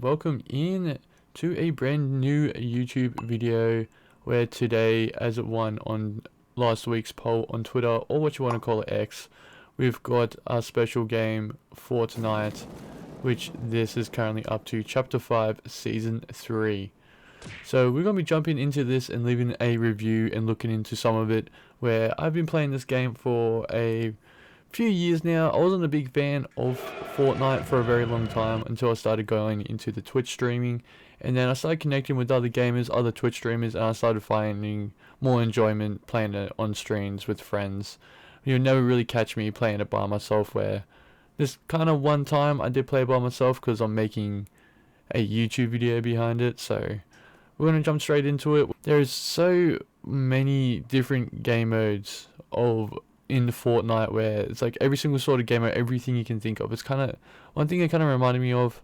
welcome in to a brand new YouTube video where today, as it won on last week's poll on Twitter, or what you want to call it, X, we've got a special game Fortnite, which this is currently up to Chapter 5 Season 3. So we're going to be jumping into this and leaving a review and looking into some of it, where I've been playing this game for a few years now. I wasn't a big fan of Fortnite for a very long time until I started going into the Twitch streaming, and then I started connecting with other gamers, other Twitch streamers, and I started finding more enjoyment playing it on streams with friends. You'll never really catch me playing it by myself, where this kind of one time I did play by myself because I'm making a YouTube video behind it. So we're going to jump straight into it. There's so many different game modes in Fortnite, where it's like every single sort of game mode, everything you can think of. It's kind of, one thing it kind of reminded me of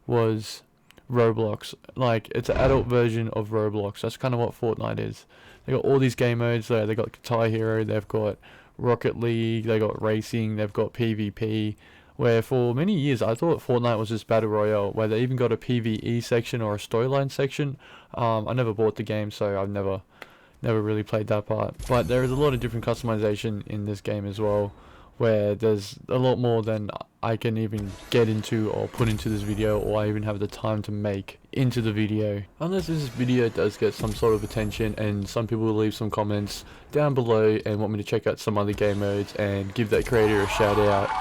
was Roblox. Like, it's an adult version of Roblox. That's kind of what Fortnite is. They got all these game modes there. They got Guitar Hero, they've got Rocket League, they got racing, they've got PvP. Where for many years I thought Fortnite was just Battle Royale, where they even got a PvE section or a storyline section. I never bought the game, so I've never really played that part. But there is a lot of different customization in this game as well, where there's a lot more than I can even get into or put into this video, or I even have the time to make into the video. Unless this video does get some sort of attention and some people will leave some comments down below and want me to check out some other game modes and give that creator a shout out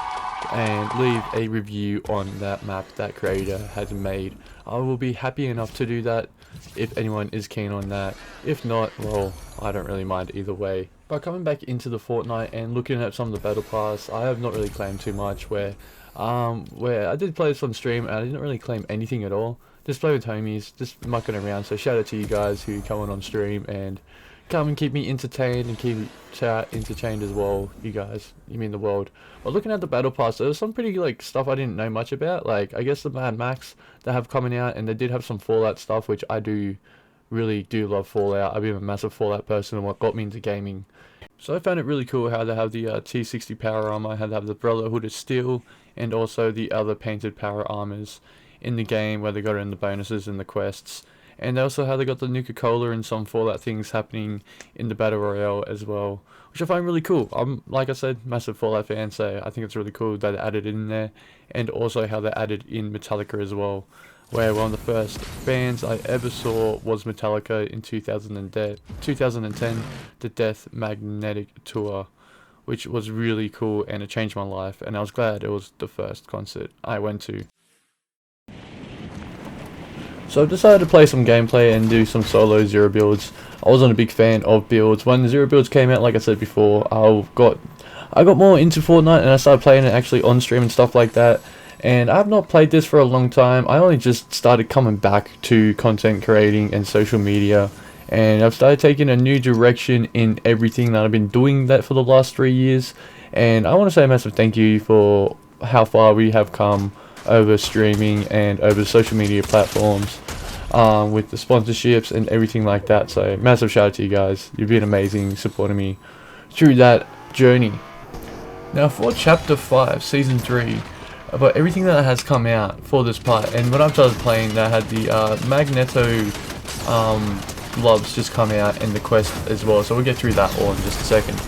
and leave a review on that map that creator has made. I will be happy enough to do that if anyone is keen on that. If not, well, I don't really mind either way. But coming back into the Fortnite and looking at some of the battle pass, I have not really claimed too much, where I did play this on stream and I didn't really claim anything at all. Just play with homies, just mucking around. So shout out to you guys who come on stream and come and keep me entertained and keep chat entertained as well. You guys, you mean the world. But looking at the battle pass, there was some pretty like stuff I didn't know much about. Like, I guess the Mad Max they have coming out, and they did have some Fallout stuff, which I really do love Fallout. I've been a massive Fallout person and what got me into gaming. So I found it really cool how they have the T60 power armor, how they have the Brotherhood of Steel, and also the other painted power armors in the game, where they got it in the bonuses and the quests. And also how they got the Nuka-Cola and some Fallout things happening in the Battle Royale as well, which I find really cool. I'm, like I said, massive Fallout fan, so I think it's really cool that they added it in there. And also how they added in Metallica as well, where one of the first bands I ever saw was Metallica in 2010, the Death Magnetic Tour, which was really cool, and it changed my life, and I was glad it was the first concert I went to. So I decided to play some gameplay and do some solo zero builds. I wasn't a big fan of builds. When the zero builds came out, like I said before, I got more into Fortnite and I started playing it actually on stream and stuff like that. And I have not played this for a long time. I only just started coming back to content creating and social media, and I've started taking a new direction in everything that I've been doing that for the last 3 years. And I want to say a massive thank you for how far we have come over streaming and over social media platforms, with the sponsorships and everything like that. So massive shout out to you guys. You've been amazing supporting me through that journey. Now for Chapter 5 Season 3, about everything that has come out for this part, and when I've started playing, they had the Magneto gloves just come out and the quest as well, so we'll get through that all in just a second.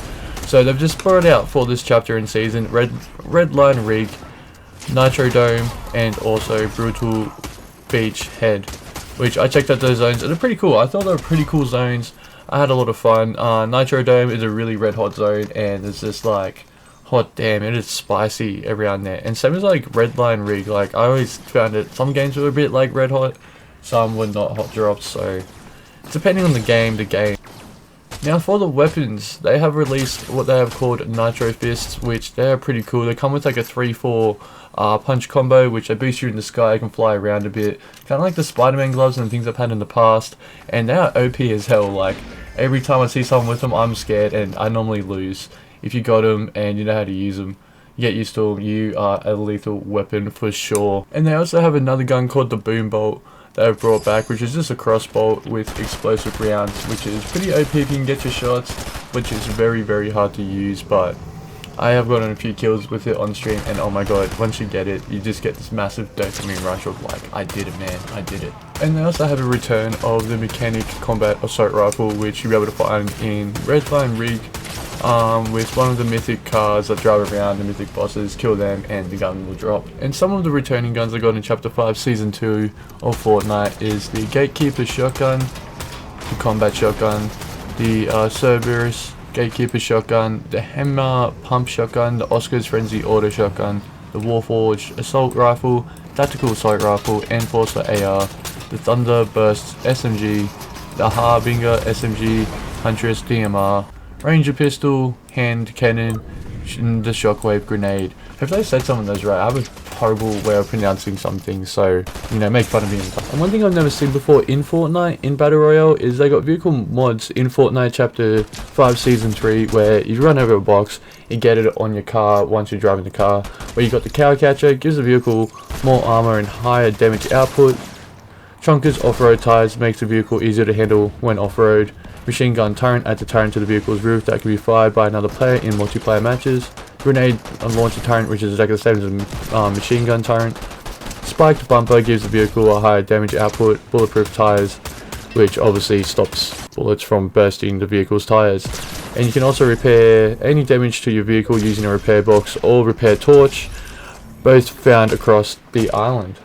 So they've just brought out for this chapter and season Red Line Rig, Nitro Dome, and also Brutal Beach Head, which I checked out those zones and they're pretty cool. I thought they were pretty cool zones. I had a lot of fun. Nitro Dome is a really red hot zone, and it's just like, hot damn, it is spicy around there. And same as like Red Line Rig, like I always found it, some games were a bit like red hot, some were not hot drops, so depending on the game. Now for the weapons, they have released what they have called Nitro Fists, which they are pretty cool. They come with like a 3-4 punch combo, which they boost you in the sky, you can fly around a bit, kind of like the Spider-Man gloves and things I've had in the past. And they are OP as hell. Like, every time I see someone with them, I'm scared and I normally lose. If you got them and you know how to use them, you get used to them, you are a lethal weapon for sure. And they also have another gun called the Boom Bolt that I've brought back, which is just a crossbow with explosive rounds, which is pretty OP if you can get your shots, which is very hard to use, but I have gotten a few kills with it on stream, and oh my god, once you get it, you just get this massive dopamine rush of like, I did it, man, I did it. And they also have a return of the mechanic combat assault rifle, which you'll be able to find in redefine rig, with one of the mythic cars that drive around the mythic bosses, kill them, and the gun will drop. And some of the returning guns I got in Chapter 5 Season 2 of Fortnite is the Gatekeeper shotgun, the combat shotgun, the Cerberus Gatekeeper shotgun, the Hammer pump shotgun, the Oscar's Frenzy auto shotgun, the Warforged assault rifle, tactical assault rifle, Enforcer AR, the Thunderburst SMG, the Harbinger SMG, Huntress DMR, Ranger pistol, hand cannon, and the shockwave grenade. Have they said some of those right? I have a horrible way of pronouncing some things, so, you know, make fun of me. And one thing I've never seen before in Fortnite, in Battle Royale, is they got vehicle mods in Fortnite Chapter 5 Season 3, where you run over a box, you get it on your car once you're driving the car, where you got the cow catcher, gives the vehicle more armor and higher damage output. Chunker's off-road tires makes the vehicle easier to handle when off-road. Machine gun turret adds a turret to the vehicle's roof that can be fired by another player in multiplayer matches. Grenade launcher turret, which is exactly the same as a machine gun turret. Spiked bumper gives the vehicle a higher damage output. Bulletproof tires, which obviously stops bullets from bursting the vehicle's tires. And you can also repair any damage to your vehicle using a repair box or repair torch, both found across the island.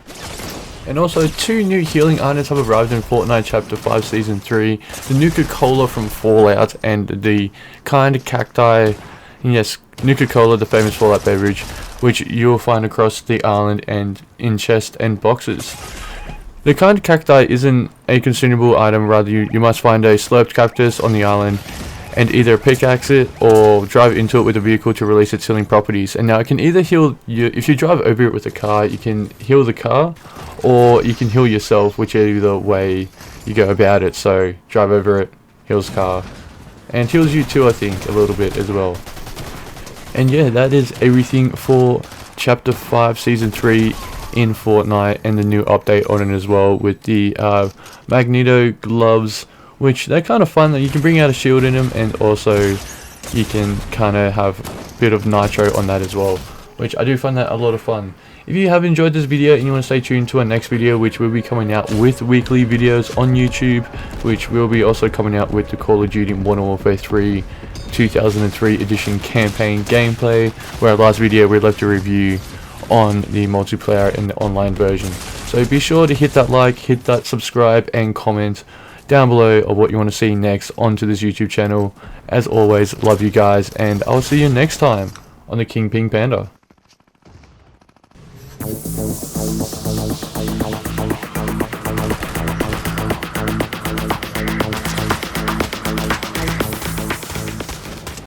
And also, 2 new healing items have arrived in Fortnite Chapter 5 Season 3. The Nuka-Cola from Fallout and the kind cacti, yes, Nuka-Cola, the famous Fallout beverage, which you'll find across the island and in chests and boxes. The kind cacti isn't a consumable item, rather you must find a slurped cactus on the island and either pickaxe it or drive into it with a vehicle to release its healing properties. And now it can either heal you, if you drive over it with a car, you can heal the car, or you can heal yourself, whichever way you go about it. So drive over it, heals car, and heals you too, I think, a little bit as well. And yeah, that is everything for Chapter 5 Season 3 in Fortnite, and the new update on it as well with the Magneto gloves, which they're kind of fun. That you can bring out a shield in them, and also you can kind of have a bit of nitro on that as well, which I do find that a lot of fun. If you have enjoyed this video and you want to stay tuned to our next video, which will be coming out with weekly videos on YouTube, which will be also coming out with the Call of Duty Modern Warfare 3 2003 edition campaign gameplay, where our last video we left a review on the multiplayer and the online version. So be sure to hit that like, hit that subscribe, and comment down below of what you want to see next onto this YouTube channel. As always, love you guys, and I'll see you next time on the King Ping Panda.